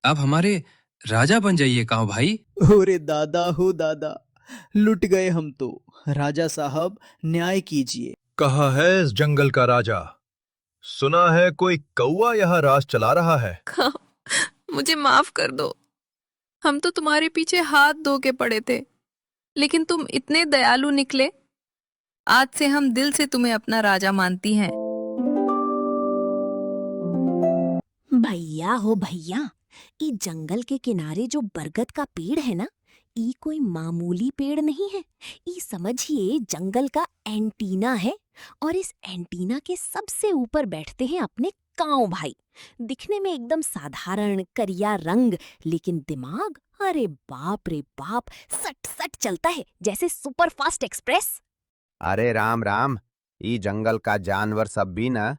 आप हमारे राजा बन जाइए काऊ भाई। ओरे दादा हो दादा, लुट गए हम तो। राजा साहब, न्याय कीजिए। कहाँ है इस जंगल का राजा? सुना है कोई कौवा यहाँ राज चला रहा है। मुझे माफ कर दो। हम तो तुम्हारे पीछे हाथ धो के पड़े थे, लेकिन तुम इतने दयालु निकले। आज से हम दिल से तुम्हें अपना राजा मानती हैं। भैया हो भैया, ई जंगल के किनारे जो बरगद का पेड़ है ना, ई कोई मामूली पेड़ नहीं है। ई समझिए जंगल का एंटीना है। और इस एंटीना के सबसे ऊपर बैठते हैं अपने काऊ भाई। दिखने में एकदम साधारण करिया रंग, लेकिन दिमाग, अरे बाप रे बाप, सट सट चलता है जैसे सुपर फास्ट एक्सप्रेस। अरे राम राम। ई जंगल का जानवर सब भी न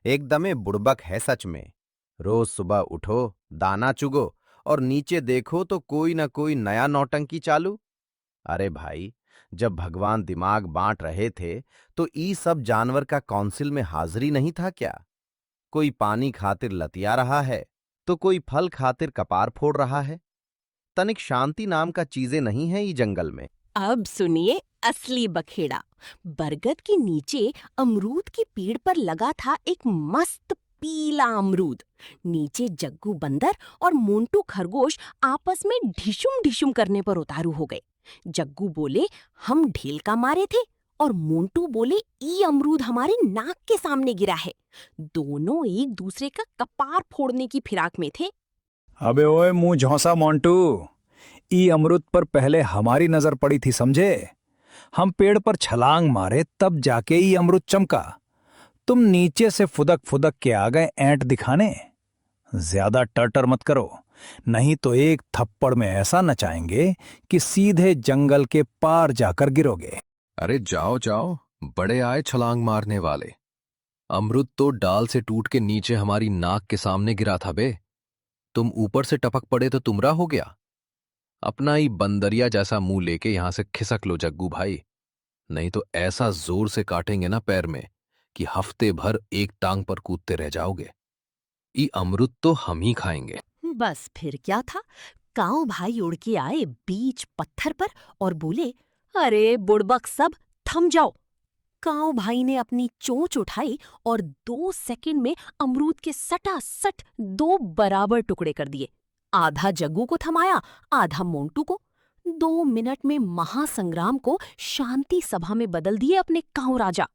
एकदमे बुड़बक है सच में। रोज सुबह उठो, दाना चुगो और नीचे देखो तो कोई न कोई नया नौटंकी चालू। अरे भाई, जब भगवान दिमाग बांट रहे थे तो ई सब जानवर का काउंसिल में हाजिरी नहीं था क्या? कोई पानी खातिर लतिया रहा है तो कोई फल खातिर कपार फोड़ रहा है। तनिक शांति नाम का चीजें नहीं है ई जंगल में। अब सुनिए असली बखेड़ा। बरगद के नीचे अमरूद के पेड़ पर लगा था एक मस्त पीला अमरूद। नीचे जग्गू बंदर और मोंटू खरगोश आपस में ढिशुम ढिशुम करने पर उतारू हो गए। जग्गू बोले, हम ढेल का मारे थे, और मोंटू बोले, ई अमरूद हमारे नाक के सामने गिरा है। दोनों एक दूसरे का कपार फोड़ने की फिराक में थे। अबे ओए मुंह झौंसा मोंटू, ई अमरूद पर पहले हमारी नजर पड़ी थी समझे। हम पेड़ पर छलांग मारे तब जाके ई अमरूद चमका। तुम नीचे से फुदक फुदक के आ गए ऐंठ दिखाने। ज्यादा टर्टर मत करो, नहीं तो एक थप्पड़ में ऐसा नचाएंगे कि सीधे जंगल के पार जाकर गिरोगे। अरे जाओ जाओ, बड़े आए छलांग मारने वाले। अमरुद तो डाल से टूट के नीचे हमारी नाक के सामने गिरा था बे। तुम ऊपर से टपक पड़े तो तुमरा हो गया। अपना ही बंदरिया जैसा मुंह लेके यहां से खिसक लो जग्गू भाई, नहीं तो ऐसा जोर से काटेंगे ना पैर में कि हफ्ते भर एक टांग पर कूदते रह जाओगे। ई अमरुद तो हम ही खाएंगे। बस फिर क्या था, काऊ भाई उड़ के आए बीच पत्थर पर और बोले, अरे बुड़बक सब, थम जाओ। काऊ भाई ने अपनी चोंच उठाई और 2 सेकंड में अमरूद के सटासट 2 बराबर टुकड़े कर दिए। आधा जग्गू को थमाया, आधा मोंटू को। 2 मिनट में महासंग्राम को शांति सभा में बदल दिए अपने काऊ राजा।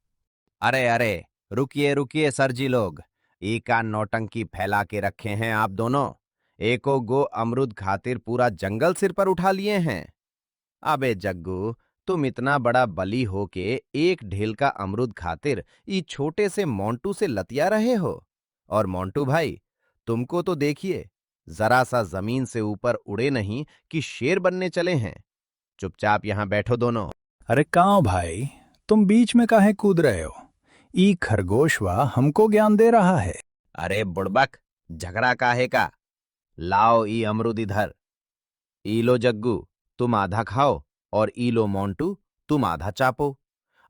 अरे अरे, रुकिए रुकिए सरजी लोग, ई का नौटंकी फैला के रखे हैं आप दोनों। एको गो अमरूद खातिर पूरा जंगल सिर पर उठा लिए हैं। अबे जग्गू, तुम इतना बड़ा बली हो के एक ढेल का अमरूद खातिर ई छोटे से मोंटू से लतिया रहे हो। और मोंटू भाई, तुमको तो देखिए, जरा सा जमीन से ऊपर उड़े नहीं कि शेर बनने चले हैं। चुपचाप यहां बैठो दोनों। अरे काऊ भाई, तुम बीच में काहे कूद रहे हो? ई खरगोशवा हमको ज्ञान दे रहा है। अरे बुड़बक, झगड़ा काहे का? लाओ ई अमरूद इधर। ई लो जग्गू, तुम आधा खाओ, और ई लो मोंटू, तुम आधा चापो।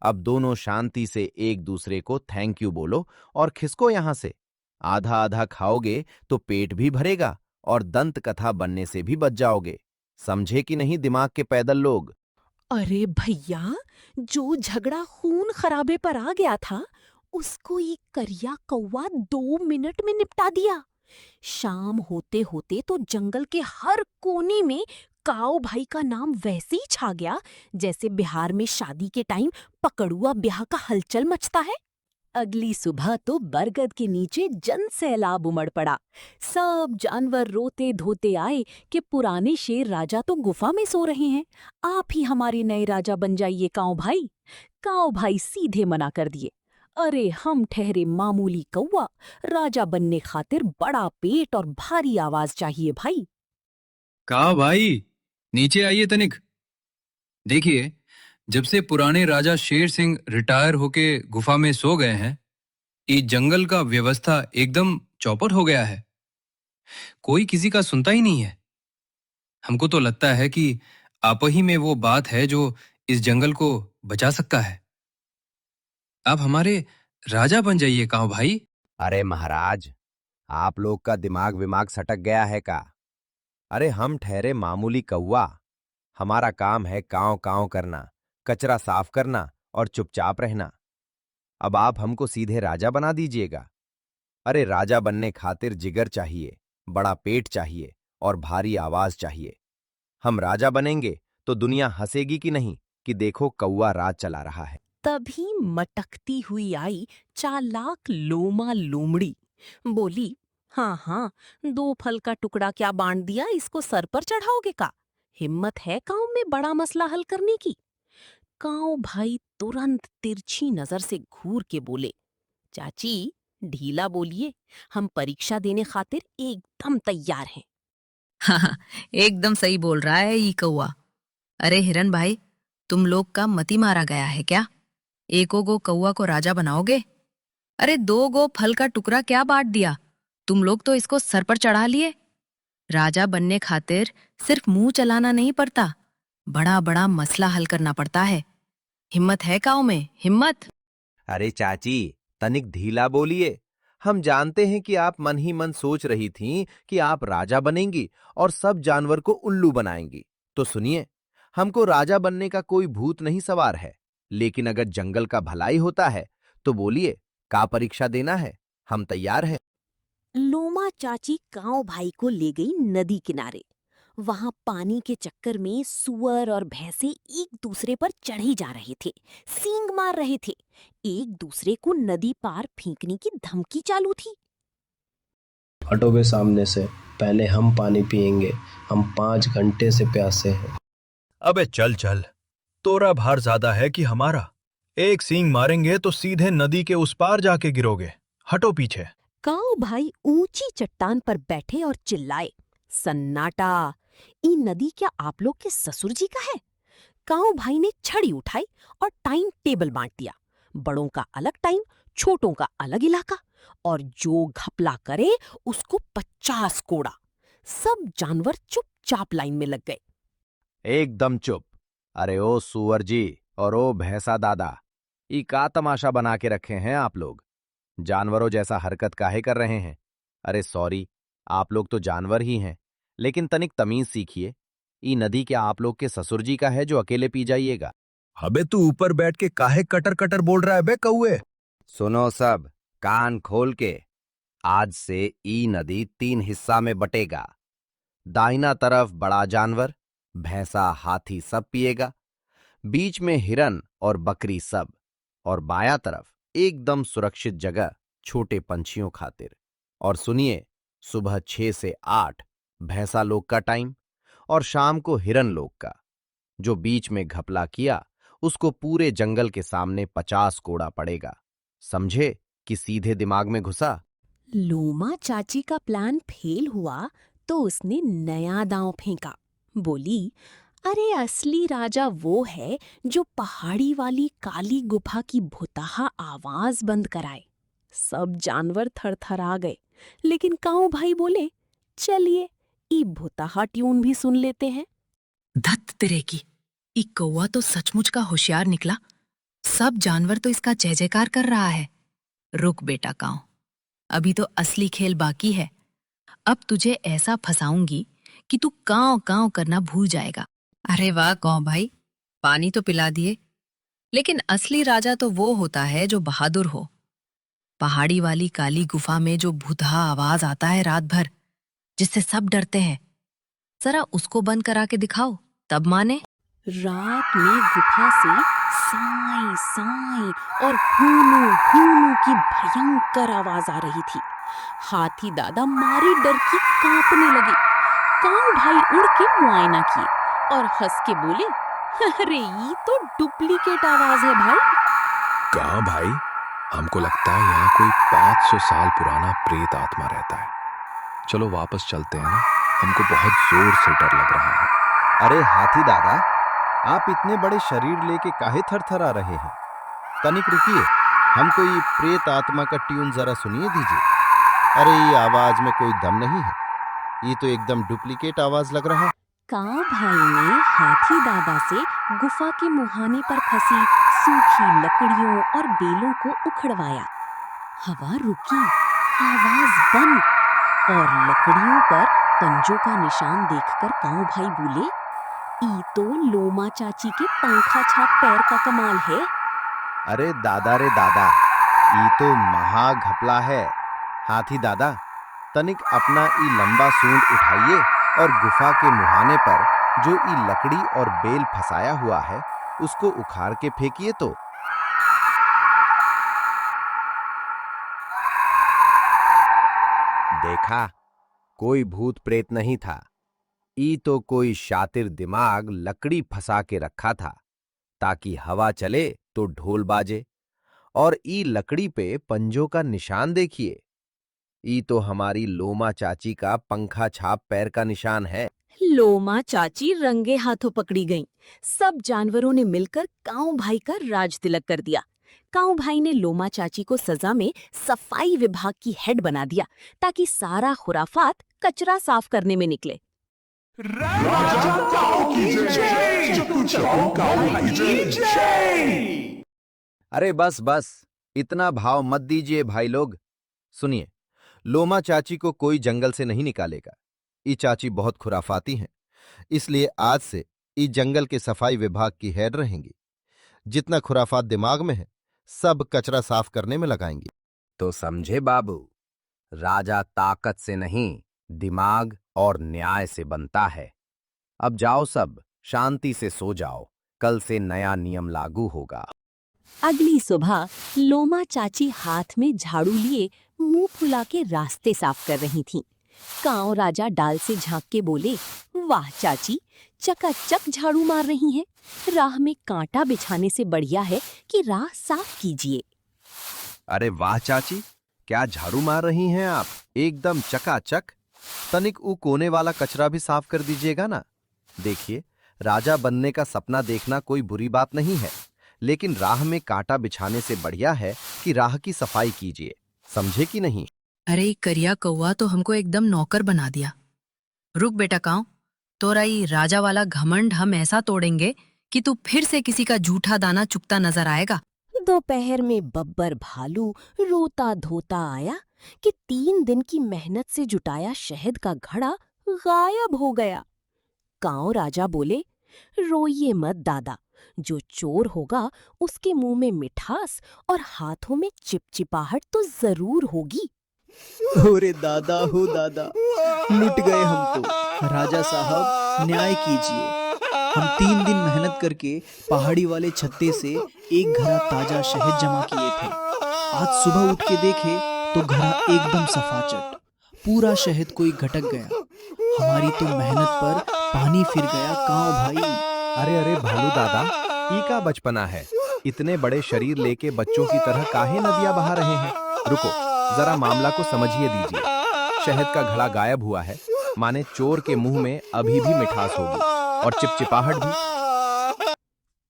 अब दोनों शांति से एक दूसरे को थैंक यू बोलो और खिसको यहां से। आधा आधा खाओगे तो पेट भी भरेगा और दंत कथा बनने से भी बच जाओगे। समझे कि नहीं दिमाग के पैदल लोग? अरे भैया, जो झगड़ा खून खराबे पर आ गया था, उसको ये करिया कौवा 2 मिनट में निपटा दिया। शाम होते होते तो जंगल के हर कोने में काऊ भाई का नाम वैसे ही छा गया जैसे बिहार में शादी के टाइम पकड़ुआ ब्याह का हलचल मचता है। अगली सुबह तो बरगद के नीचे जन सैलाब उमड़ पड़ा। सब जानवर रोते धोते आए कि पुराने शेर राजा तो गुफा में सो रहे हैं, आप ही हमारे नए राजा बन जाइए काऊ भाई। काऊ भाई सीधे मना कर दिए, अरे हम ठहरे मामूली कौवा, राजा बनने खातिर बड़ा पेट और भारी आवाज चाहिए भाई। का भाई, नीचे आइए तनिक। देखिए, जब से पुराने राजा शेर सिंह रिटायर होके गुफा में सो गए हैं, ये जंगल का व्यवस्था एकदम चौपट हो गया है। कोई किसी का सुनता ही नहीं है। हमको तो लगता है कि आप ही में वो बात है जो इस जंगल को बचा सकता है। आप हमारे राजा बन जाइए काऊ भाई। अरे महाराज, आप लोग का दिमाग विमाग सटक गया है का? अरे हम ठहरे मामूली कौवा। हमारा काम है कांव कांव करना, कचरा साफ करना और चुपचाप रहना। अब आप हमको सीधे राजा बना दीजिएगा। अरे राजा बनने खातिर जिगर चाहिए, बड़ा पेट चाहिए और भारी आवाज चाहिए। हम राजा बनेंगे तो दुनिया हंसेगी कि नहीं कि देखो कौवा राज चला रहा है। तभी मटकती हुई आई चालाक लोमा लोमड़ी। बोली, हाँ हाँ, 2 फल का टुकड़ा क्या बांट दिया, इसको सर पर चढ़ाओगे का? हिम्मत है गांव में बड़ा मसला हल करने की? गांव भाई तुरंत तिरछी नजर से घूर के बोले, चाची ढीला बोलिए, हम परीक्षा देने खातिर एकदम तैयार हैं। हाँ, एकदम सही बोल रहा है ये कौआ। अरे हिरन भाई, तुम लोग का मती मारा गया है क्या? एको गो कौआ को राजा बनाओगे? अरे 2 गो फल का टुकड़ा क्या बांट दिया? तुम लोग तो इसको सर पर चढ़ा लिए। राजा बनने खातिर सिर्फ मुंह चलाना नहीं पड़ता, बड़ा बड़ा मसला हल करना पड़ता है। हिम्मत है गांव में, हिम्मत? अरे चाची, तनिक ढीला बोलिए। हम जानते हैं कि आप मन ही मन सोच रही थीं कि आप राजा बनेंगी और सब जानवर को उल्लू बनाएंगी। तो सुनिए, हमको राजा बनने का कोई भूत नहीं सवार है, लेकिन अगर जंगल का भलाई होता है तो बोलिए, का परीक्षा देना है, हम तैयार हैं। लोमा चाची गांव भाई को ले गई नदी किनारे। वहां पानी के चक्कर में सुअर और भैंसे एक दूसरे पर चढ़े जा रहे थे, सींग मार रहे थे। एक दूसरे को नदी पार फेंकने की धमकी चालू थी। हटोगे सामने से, पहले हम पानी पिएंगे, हम 5 घंटे से प्यासे हैं। अबे चल चल, तोरा भार ज्यादा है कि हमारा? एक सींग मारेंगे तो सीधे नदी के उस पार जाके गिरोगे। हटो पीछे। गांव भाई ऊंची चट्टान पर बैठे और चिल्लाए, सन्नाटा! ई नदी क्या आप लोग के ससुर जी का है? गांव भाई ने छड़ी उठाई और टाइम टेबल बांट दिया। बड़ों का अलग टाइम, छोटों का अलग इलाका, और जो घपला करे उसको 50 कोड़ा। सब जानवर चुपचाप लाइन में लग गए। एकदम चुप। अरे ओ सुअर जी और ओ भैंसा दादा, ई का तमाशा बना के रखे हैं आप लोग? जानवरों जैसा हरकत काहे कर रहे हैं? अरे सॉरी, आप लोग तो जानवर ही हैं, लेकिन तनिक तमीज सीखिए। ई नदी क्या आप लोग के ससुर जी का है जो अकेले पी जाइएगा? अबे तू ऊपर बैठ के काहे कटर कटर बोल रहा है बे कौए? सुनो सब, कान खोल के। आज से ई नदी 3 हिस्सा में बटेगा। दाहिना तरफ बड़ा जानवर, भैंसा, हाथी सब पिएगा। बीच में हिरन और बकरी सब, और बायां तरफ एकदम सुरक्षित जगह छोटे पंछियों खातिर। और सुनिए, सुबह 6 से 8 भैंसा लोग का टाइम और शाम को हिरन लोग का। जो बीच में घपला किया उसको पूरे जंगल के सामने 50 कोड़ा पड़ेगा। समझे कि सीधे दिमाग में घुसा? लोमा चाची का प्लान फेल हुआ तो उसने नया दांव फेंका। बोली, अरे असली राजा वो है जो पहाड़ी वाली काली गुफा की भुताहा आवाज बंद कराए। सब जानवर थरथरा गए, लेकिन काऊ भाई बोले, चलिए ई भुताहा ट्यून भी सुन लेते हैं। धत तेरे की, ये कौवा तो सचमुच का होशियार निकला। सब जानवर तो इसका जय जयकार कर रहा है। रुक बेटा काऊ, अभी तो असली खेल बाकी है। अब तुझे ऐसा फंसाऊंगी कि तू कांव कांव करना भूल जाएगा। अरे वाह काऊ भाई, पानी तो पिला दिए, लेकिन असली राजा तो वो होता है जो बहादुर हो। पहाड़ी वाली काली गुफा में जो भुतहा आवाज आता है रात भर, जिससे सब डरते हैं, जरा उसको बंद करा के दिखाओ, तब माने। रात में गुफा से साई साई और हूनू हूनू की भयंकर आवाज आ रही थी। हाथी दादा मारे डर की कांपने लगे। काऊ भाई उड़ के मुआयना किए और हंस के बोले, अरे ये तो डुप्लीकेट आवाज है भाई। कहाँ भाई? हमको लगता है यहाँ कोई 500 साल पुराना प्रेत आत्मा रहता है। चलो वापस चलते हैं ना, हमको बहुत जोर से डर लग रहा है। अरे हाथी दादा, आप इतने बड़े शरीर लेके काहे थरथरा रहे हैं? तनिक रुकिए, हमको ये प्रेत आत्मा का ट्यून जरा सुनिए दीजिए। अरे ये आवाज में कोई दम नहीं है, ये तो एकदम डुप्लीकेट आवाज लग रहा है। काऊ भाई ने हाथी दादा से गुफा के मुहाने पर फंसी सूखी लकड़ियों और बेलों को उखड़वाया। हवा रुकी, आवाज बंद, और लकड़ियों पर पंजों का निशान देखकर काऊ भाई बोले, ई तो लोमा चाची के पंखा छाप पैर का कमाल है। अरे दादा रे दादा, ई तो महा घपला है। हाथी दादा, तनिक अपना ई लंबा सूंड उठाइए और गुफा के मुहाने पर जो ई लकड़ी और बेल फंसाया हुआ है उसको उखाड़ के फेंकिए तो। देखा, कोई भूत प्रेत नहीं था। ई तो कोई शातिर दिमाग लकड़ी फंसा के रखा था ताकि हवा चले तो ढोल बाजे। और ई लकड़ी पे पंजों का निशान देखिए, ई तो हमारी लोमा चाची का पंखा छाप पैर का निशान है। लोमा चाची रंगे हाथों पकड़ी गईं। सब जानवरों ने मिलकर काऊ भाई का राज तिलक कर दिया। काऊ भाई ने लोमा चाची को सजा में सफाई विभाग की हेड बना दिया ताकि सारा खुराफात कचरा साफ करने में निकले। अरे बस बस, इतना भाव मत दीजिए भाई लोग। सुनिए, लोमा चाची को कोई जंगल से नहीं निकालेगा। ई चाची बहुत खुराफाती हैं, इसलिए आज से ई जंगल के सफाई विभाग की हेड रहेंगी। जितना खुराफात दिमाग में है सब कचरा साफ करने में लगाएंगी। तो समझे बाबू, राजा ताकत से नहीं, दिमाग और न्याय से बनता है। अब जाओ सब, शांति से सो जाओ, कल से नया नियम लागू होगा। अगली सुबह लोमा चाची हाथ में झाड़ू लिए मुंह फुला के रास्ते साफ कर रही थीं। कांव राजा डाल से झांक के बोले, वाह चाची, चकाचक झाड़ू मार रही हैं। राह में कांटा बिछाने से बढ़िया है कि राह साफ कीजिए। अरे वाह चाची, क्या झाड़ू मार रही हैं आप, एकदम चकाचक। तनिक ऊ कोने वाला कचरा भी साफ कर दीजिएगा ना। देखिए, राजा बनने का सपना देखना कोई बुरी बात नहीं है, लेकिन राह में कांटा बिछाने से बढ़िया है कि राह की सफाई कीजिए। समझे कि नहीं? अरे करिया कौवा तो हमको एकदम नौकर बना दिया। रुक बेटा कांव, तोरा ये राजा वाला घमंड हम ऐसा तोड़ेंगे कि तू फिर से किसी का झूठा दाना चुगता नजर आएगा। दोपहर में बब्बर भालू रोता धोता आया कि 3 दिन की मेहनत से जुटाया शहद का घड़ा गायब हो गया। कांव राजा बोले, रोइए मत दादा, जो चोर होगा उसके मुंह में मिठास और हाथों में चिपचिपाहट तो जरूर होगी। ओरे दादा हो दादा, लुट गए हम तो। राजा साहब, न्याय कीजिए। हम 3 दिन मेहनत करके पहाड़ी वाले छत्ते से एक घड़ा ताजा शहद जमा किए थे। आज सुबह उठ के देखे तो घड़ा एकदम सफाचट, पूरा शहद कोई घटक गया। हमारी तो मेहनत पर पानी फिर गया कांव भाई। अरे अरे भालू दादा, ई का बचपना है। इतने बड़े शरीर लेके बच्चों की तरह काहे नदियां बहा रहे हैं? रुको, जरा मामला को समझिए दीजिए। शहद का घड़ा गायब हुआ है, माने चोर के मुंह में अभी भी मिठास होगी और चिपचिपाहट भी।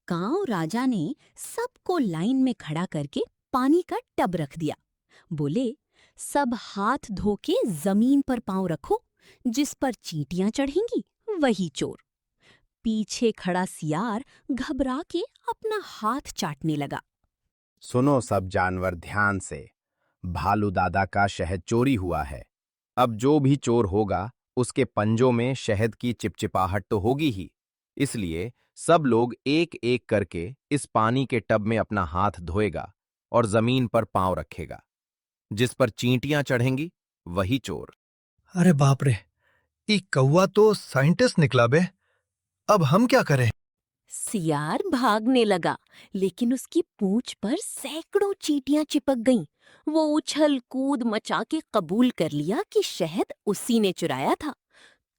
कांव राजा ने सबको लाइन में खड़ा करके पानी का टब रख दिया। बोले, सब हाथ धो के जमीन पर पांव रखो, जिस पर चींटियां चढ़ेंगी वही चोर। पीछे खड़ा सियार घबरा के अपना हाथ चाटने लगा। सुनो सब जानवर ध्यान से, भालू दादा का शहद चोरी हुआ है। अब जो भी चोर होगा उसके पंजों में शहद की चिपचिपाहट तो होगी ही, इसलिए सब लोग एक एक करके इस पानी के टब में अपना हाथ धोएगा और जमीन पर पांव रखेगा। जिस पर चींटियां चढ़ेंगी वही चोर। अरे बाप रे, ये कौवा तो साइंटिस्ट निकला बे। अब हम क्या करें? सियार भागने लगा, लेकिन उसकी पूंछ पर सैकड़ों चींटियां चिपक गईं। वो उछल कूद मचा के कबूल कर लिया कि शहद उसी ने चुराया था।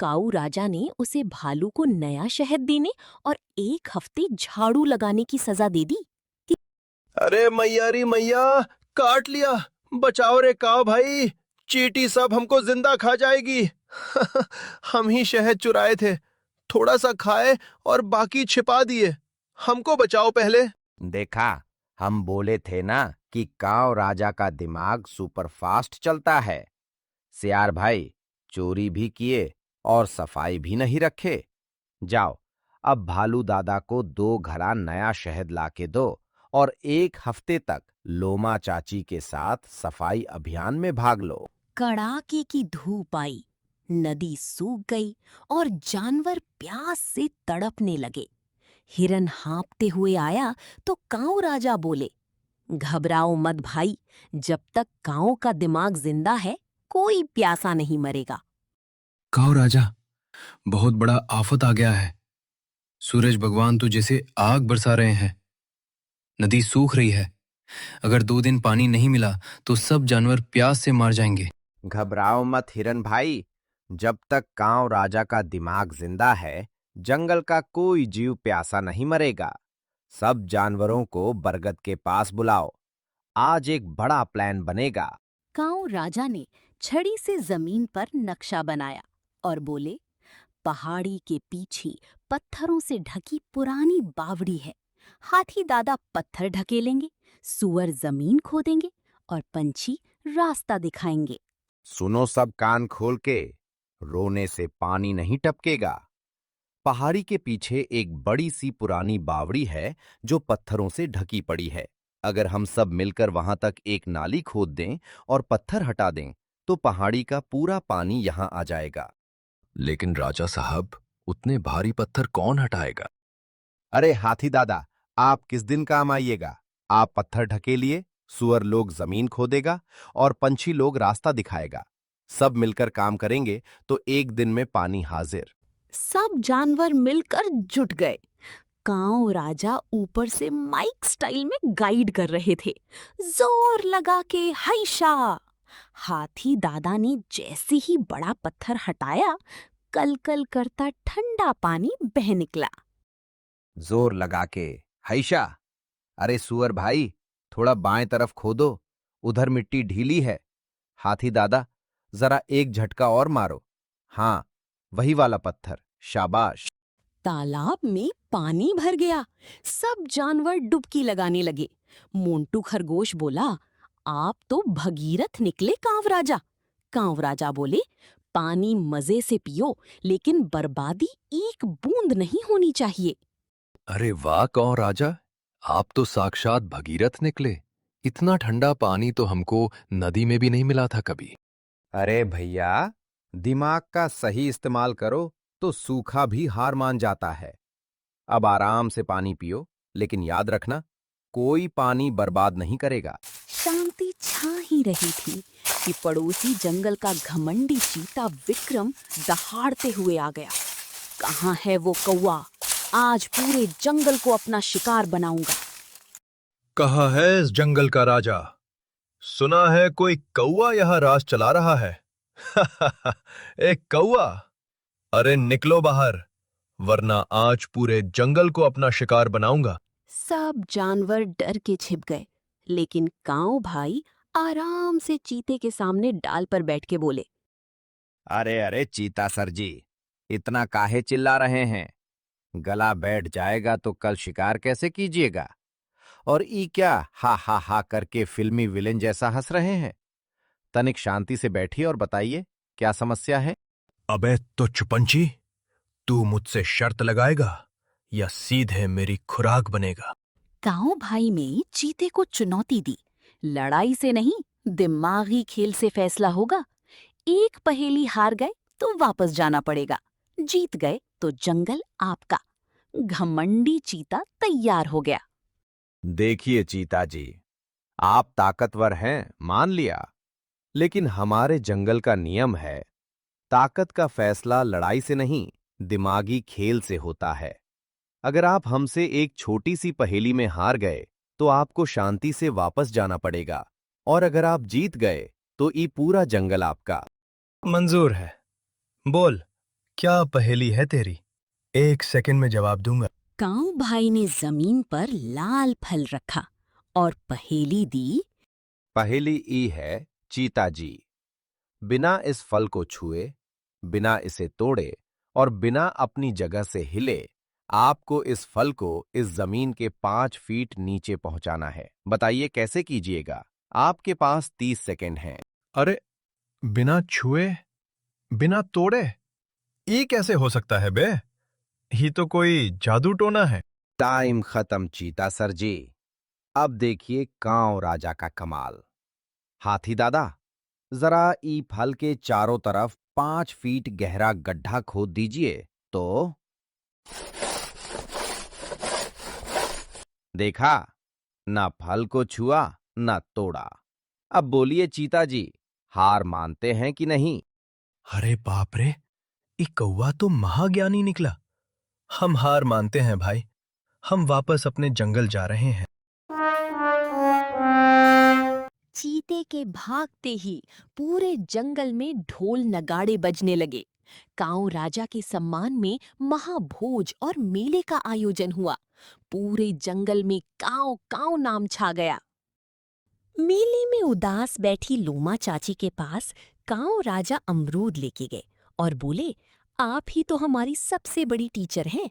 काऊ राजा ने उसे भालू को नया शहद देने और 1 हफ्ते झाड़ू लगाने की सजा दे दी। अरे मैया री मैया, काट लिया, बचाओ रे काव भाई, चींटी सब हमको जिंदा खा जाएगी। हम ही शहद चुराए थे, थोड़ा सा खाए और बाकी छिपा दिए। हमको बचाओ पहले। देखा, हम बोले थे ना कि कांव राजा का दिमाग सुपरफास्ट चलता है। सियार भाई, चोरी भी किए और सफाई भी नहीं रखे। जाओ, अब भालू दादा को 2 घड़ा नया शहद लाके दो और 1 हफ्ते तक लोमा चाची के साथ सफाई अभियान में भाग लो। कड़ाके की धूप आई, नदी सूख गई और जानवर प्यास से तड़पने लगे। हिरन हाँफते हुए आया तो कांव राजा बोले, घबराओ मत भाई, जब तक कांव का दिमाग जिंदा है कोई प्यासा नहीं मरेगा। काओ राजा, बहुत बड़ा आफत आ गया है। सूरज भगवान तो जैसे आग बरसा रहे हैं। नदी सूख रही है। अगर 2 दिन पानी नहीं मिला तो सब जानवर प्यास से मार जाएंगे। घबराओ मत हिरन भाई, जब तक कांव राजा का दिमाग जिंदा है जंगल का कोई जीव प्यासा नहीं मरेगा। सब जानवरों को बरगद के पास बुलाओ, आज एक बड़ा प्लान बनेगा। कांव राजा ने छड़ी से जमीन पर नक्शा बनाया और बोले, पहाड़ी के पीछे पत्थरों से ढकी पुरानी बावड़ी है। हाथी दादा पत्थर ढकेलेंगे, सुअर जमीन खोदेंगे और पंछी रास्ता दिखाएंगे। सुनो सब कान खोल के, रोने से पानी नहीं टपकेगा। पहाड़ी के पीछे एक बड़ी सी पुरानी बावड़ी है जो पत्थरों से ढकी पड़ी है। अगर हम सब मिलकर वहां तक एक नाली खोद दें और पत्थर हटा दें तो पहाड़ी का पूरा पानी यहां आ जाएगा। लेकिन राजा साहब, उतने भारी पत्थर कौन हटाएगा? अरे हाथी दादा, आप किस दिन काम आइएगा? आप पत्थर ढकेलिए, सुअर लोग जमीन खोदेगा और पंछी लोग रास्ता दिखाएगा। सब मिलकर काम करेंगे तो एक दिन में पानी हाजिर। सब जानवर मिलकर जुट गए। कांव राजा ऊपर से माइक स्टाइल में गाइड कर रहे थे, जोर लगा के हैशा। हाथी दादा ने जैसे ही बड़ा पत्थर हटाया, कल कल करता ठंडा पानी बह निकला। जोर लगा के हैशा। अरे सुअर भाई, थोड़ा बाएं तरफ खोदो, उधर मिट्टी ढीली है। हाथी दादा, जरा एक झटका और मारो। हाँ, वही वाला पत्थर, शाबाश। तालाब में पानी भर गया। सब जानवर डुबकी लगाने लगे। मोंटू खरगोश बोला, आप तो भगीरथ निकले कांव राजा। कांव राजा बोले, पानी मजे से पियो, लेकिन बर्बादी एक बूंद नहीं होनी चाहिए। अरे वाह कांव राजा, आप तो साक्षात भगीरथ निकले। इतना ठंडा पानी तो हमको नदी में भी नहीं मिला था कभी। अरे भैया, दिमाग का सही इस्तेमाल करो तो सूखा भी हार मान जाता है। अब आराम से पानी पियो, लेकिन याद रखना, कोई पानी बर्बाद नहीं करेगा। शांति छा ही रही थी कि पड़ोसी जंगल का घमंडी चीता विक्रम दहाड़ते हुए आ गया। कहाँ है वो कौवा? आज पूरे जंगल को अपना शिकार बनाऊंगा। कहाँ है इस जंगल का राजा? सुना है कोई कौवा यहाँ राज चला रहा है। एक कौवा, अरे निकलो बाहर, वरना आज पूरे जंगल को अपना शिकार बनाऊंगा। सब जानवर डर के छिप गए, लेकिन कांव भाई आराम से चीते के सामने डाल पर बैठ के बोले, अरे अरे चीता सर जी, इतना काहे चिल्ला रहे हैं? गला बैठ जाएगा तो कल शिकार कैसे कीजिएगा? और ई क्या हा हा हा करके फिल्मी विलेन जैसा हंस रहे हैं? तनिक शांति से बैठिए और बताइए क्या समस्या है। अबे तो चुपंची, तू मुझसे शर्त लगाएगा या सीधे मेरी खुराक बनेगा? कांव भाई ने चीते को चुनौती दी। लड़ाई से नहीं, दिमागी खेल से फैसला होगा। एक पहेली हार गए तो वापस जाना पड़ेगा, जीत गए तो जंगल आपका। घमंडी चीता तैयार हो गया। देखिए चीता जी, आप ताकतवर हैं, मान लिया, लेकिन हमारे जंगल का नियम है, ताकत का फैसला लड़ाई से नहीं, दिमागी खेल से होता है। अगर आप हमसे एक छोटी सी पहेली में हार गए तो आपको शांति से वापस जाना पड़ेगा, और अगर आप जीत गए तो ये पूरा जंगल आपका। मंजूर है, बोल क्या पहेली है तेरी? 1 सेकंड में जवाब दूंगा। कांव भाई ने जमीन पर लाल फल रखा और पहेली दी। पहेली ई है चीता जी, बिना इस फल को छुए, बिना इसे तोड़े और बिना अपनी जगह से हिले, आपको इस फल को इस जमीन के 5 फीट नीचे पहुंचाना है। बताइए कैसे कीजिएगा? आपके पास 30 सेकंड हैं। अरे बिना छुए, बिना तोड़े, ये कैसे हो सकता है बे? ही तो कोई जादू टोना है। टाइम खत्म चीता सर जी। अब देखिए कांव राजा का कमाल। हाथी दादा, जरा ई फल के चारों तरफ 5 फीट गहरा गड्ढा खोद दीजिए तो देखा, ना फल को छुआ ना तोड़ा। अब बोलिए चीता जी, हार मानते हैं कि नहीं? अरे बाप रे, ये कौवा तो महाज्ञानी निकला। हम हार मानते हैं भाई, हम वापस अपने जंगल जा रहे हैं। चीते के भागते ही पूरे जंगल में ढोल नगाड़े बजने लगे। काऊ राजा के सम्मान में महाभोज और मेले का आयोजन हुआ। पूरे जंगल में काऊ काऊ नाम छा गया। मेले में उदास बैठी लोमा चाची के पास काऊ राजा अमरूद लेके गए और बोले, आप ही तो हमारी सबसे बड़ी टीचर हैं।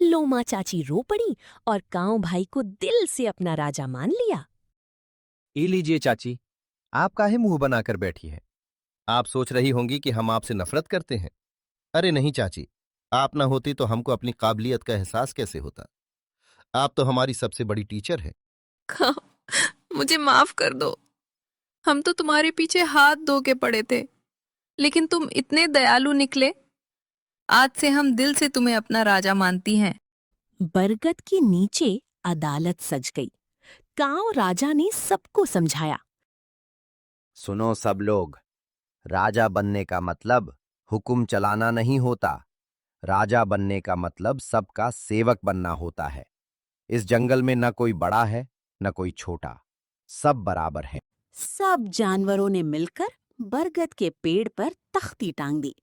लोमा चाची रो पड़ी और काऊ भाई को दिल से अपना राजा मान लिया। ये लीजिए चाची, आप काहे मुंह बनाकर बैठी है? आप सोच रही होंगी कि हम आपसे नफरत करते हैं। अरे नहीं चाची, आप ना होती तो हमको अपनी काबिलियत का एहसास कैसे होता। आप तो हमारी सबसे बड़ी टीचर हैं। मुझे माफ कर दो। हम तो तुम्हारे पीछे हाथ धो के पड़े थे, लेकिन तुम इतने दयालु निकले। आज से हम दिल से तुम्हें अपना राजा मानती हैं। बरगद के नीचे अदालत सज गई। काऊ राजा ने सबको समझाया। सुनो सब लोग, राजा बनने का मतलब हुक्म चलाना नहीं होता। राजा बनने का मतलब सबका सेवक बनना होता है। इस जंगल में न कोई बड़ा है न कोई छोटा, सब बराबर हैं। सब जानवरों ने मिलकर बरगद के पेड़ पर तख्ती टांग दी।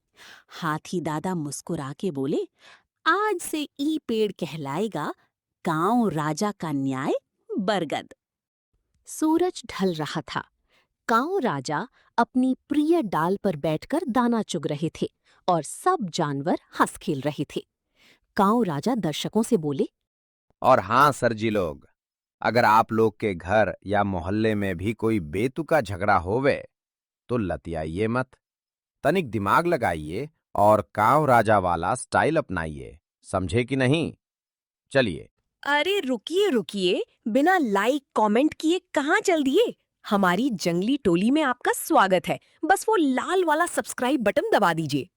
हाथी दादा मुस्कुरा के बोले, आज से ई पेड़ कहलाएगा काऊ राजा का न्याय बरगद। सूरज ढल रहा था। काऊ राजा अपनी प्रिय डाल पर बैठकर दाना चुग रहे थे और सब जानवर हंस खेल रहे थे। काऊ राजा दर्शकों से बोले, और हाँ सर जी लोग, अगर आप लोग के घर या मोहल्ले में भी कोई बेतुका झगड़ा होवे तो लतियाइए मत, तनिक दिमाग लगाइए और कांव राजा वाला स्टाइल अपनाइए, समझे कि नहीं? चलिए। अरे रुकिए रुकिए, बिना लाइक कमेंट किए कहाँ चल दिए? हमारी जंगली टोली में आपका स्वागत है। बस वो लाल वाला सब्सक्राइब बटन दबा दीजिए।